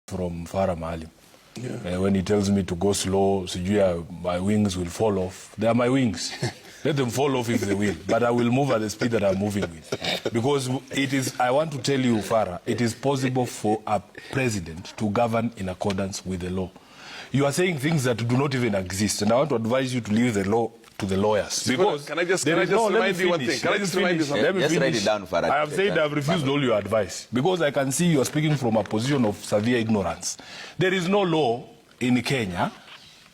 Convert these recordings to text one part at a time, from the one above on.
from Farah Maalim. Yeah. When he tells me to go slow, my wings will fall off. They are my wings. Let them fall off if they will. But I will move at the speed that I'm moving with. Because I want to tell you, Farah, it is possible for a president to govern in accordance with the law. You are saying things that do not even exist. And I want to advise you to leave the law to the lawyers. Because can I just remind you one thing? Can I just remind you something? Just write it down, Farah. I have said I've refused all your advice. Because I can see you are speaking from a position of severe ignorance. There is no law in Kenya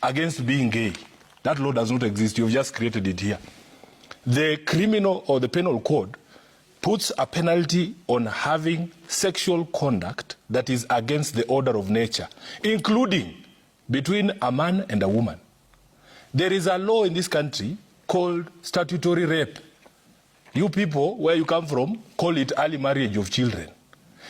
against being gay. That law does not exist. You've just created it here. The criminal or the penal code puts a penalty on having sexual conduct that is against the order of nature, including between a man and a woman. There is a law in this country called statutory rape. You people, where you come from, call it early marriage of children.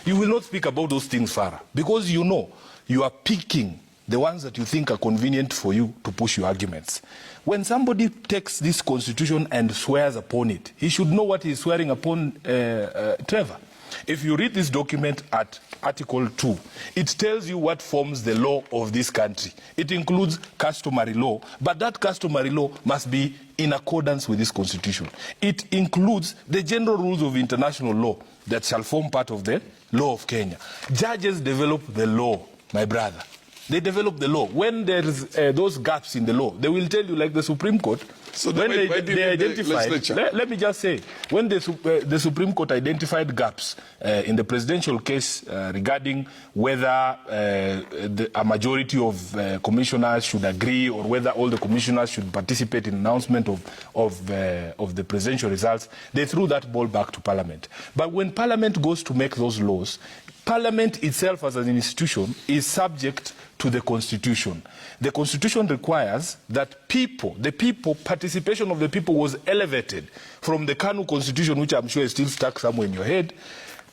You will not speak about those things, Farah, because you know you are picking the ones that you think are convenient for you to push your arguments. When somebody takes this constitution and swears upon it, he should know what he's swearing upon, Trevor. If you read this document at Article 2, it tells you what forms the law of this country. It includes customary law, but that customary law must be in accordance with this constitution. It includes the general rules of international law that shall form part of the law of Kenya. Judges develop the law, my brother. They develop the law. When there's those gaps in the law, they will tell you, like the Supreme Court, so when they identified, let me just say, when the Supreme Court identified gaps in the presidential case regarding whether a majority of commissioners should agree or whether all the commissioners should participate in announcement of the presidential results, they threw that ball back to Parliament. But when Parliament goes to make those laws, Parliament itself as an institution is subject to the Constitution. The Constitution requires that participation of the people was elevated from the KANU Constitution, which I'm sure is still stuck somewhere in your head.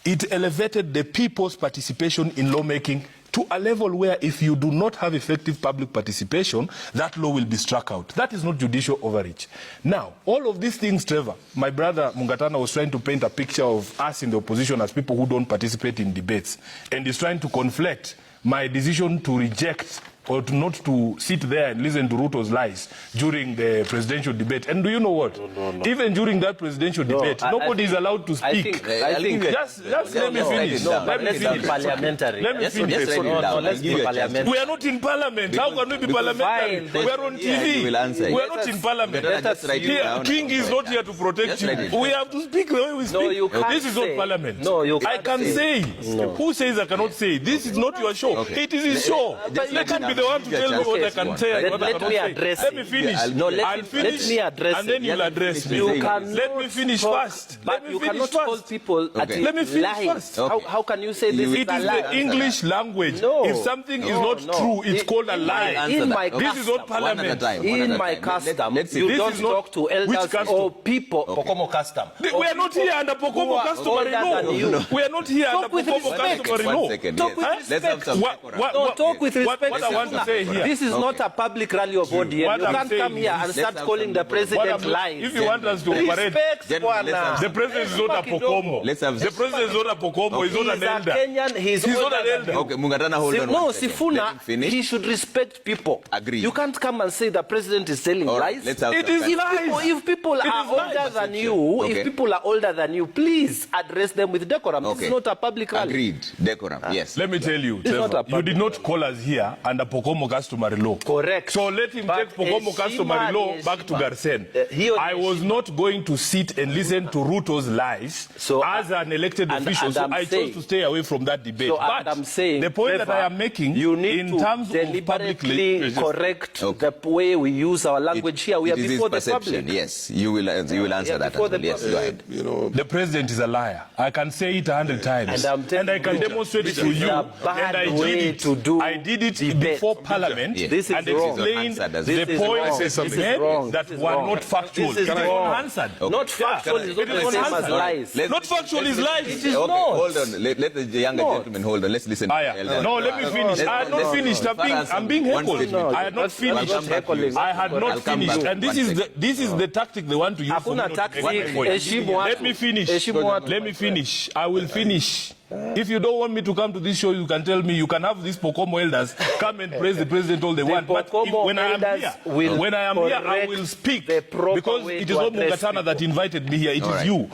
It elevated the people's participation in lawmaking to a level where if you do not have effective public participation, that law will be struck out. That is not judicial overreach. Now, all of these things, Trevor, my brother Mungatana was trying to paint a picture of us in the opposition as people who don't participate in debates, and is trying to conflate my decision to reject or not to sit there and listen to Ruto's lies during the presidential debate. And do you know what? No. Even during that presidential debate, nobody is allowed to speak. I think just let me finish. Let's be parliamentary. Let's be parliamentary. We are not in parliament. How can we be parliamentary? We are on TV. We are not in parliament. King is not here to protect you. We have to speak the way we speak. This is not parliament. No, you can't. I can say. Who says I cannot say? This is not your show. It is his show. Let him be the one to tell me what I can say. Let me address. Let me finish. I'll finish. Let me address. And then you'll address me. Let me finish first. But you cannot call people let me finish first. How can you say this is a lie? It is the English language. If something is not true, it's called a lie. This is not parliament. In my custom, you don't talk to elders or people. Pokomo custom. We are not here under Pokomo customary law. We are not here under Pokomo customary law. Talk with respect. No, talk with respect. What I want to say here. This is not a public rally of ODM. You can't come here and start calling the president lying. If you want us to operate, the president is not a Pokomo. The president is not a Pokomo. He's not an elder. He's not an elder. Okay, Mungatana, hold on. No, Sifuna, he should respect people. Agreed. You can't come and say the president is telling lies. It is lies. If people are older than you, if people are older than you, please address them with decorum. This is not a public rally. Agreed. Decorum, yes. Let me tell you, Trevor, you did not call us here under Pokomo customary law. Correct. So let him take Pokomo customary law back to Garsen. I was not going to sit and listen to Ruto's lies as an elected official, so I chose to stay away from that debate. But I'm saying, the point that I am making, you need in terms of publicly correct the way we use our language here. We are before the public. Yes, you will answer that. Yes, go ahead. The president is a liar. I can say it 100 times, and I can demonstrate it to you. And I did it before Parliament, and explained the points made that were not factual. It is unanswered. Not factual is not the same as lies. Not factual is lies. It is not. Hold on. Let the younger gentleman hold on. Let's listen. No, let me finish. I had not finished. I'm being heckled. I had not finished. I had not finished. And this is the tactic they want to use. Let me finish. Let me finish. I will finish. If you don't want me to come to this show, you can tell me. You can have these Pokomo elders come and praise the president all they want. But when I am here, I will speak because it is not Mugatana that invited me here. It is you.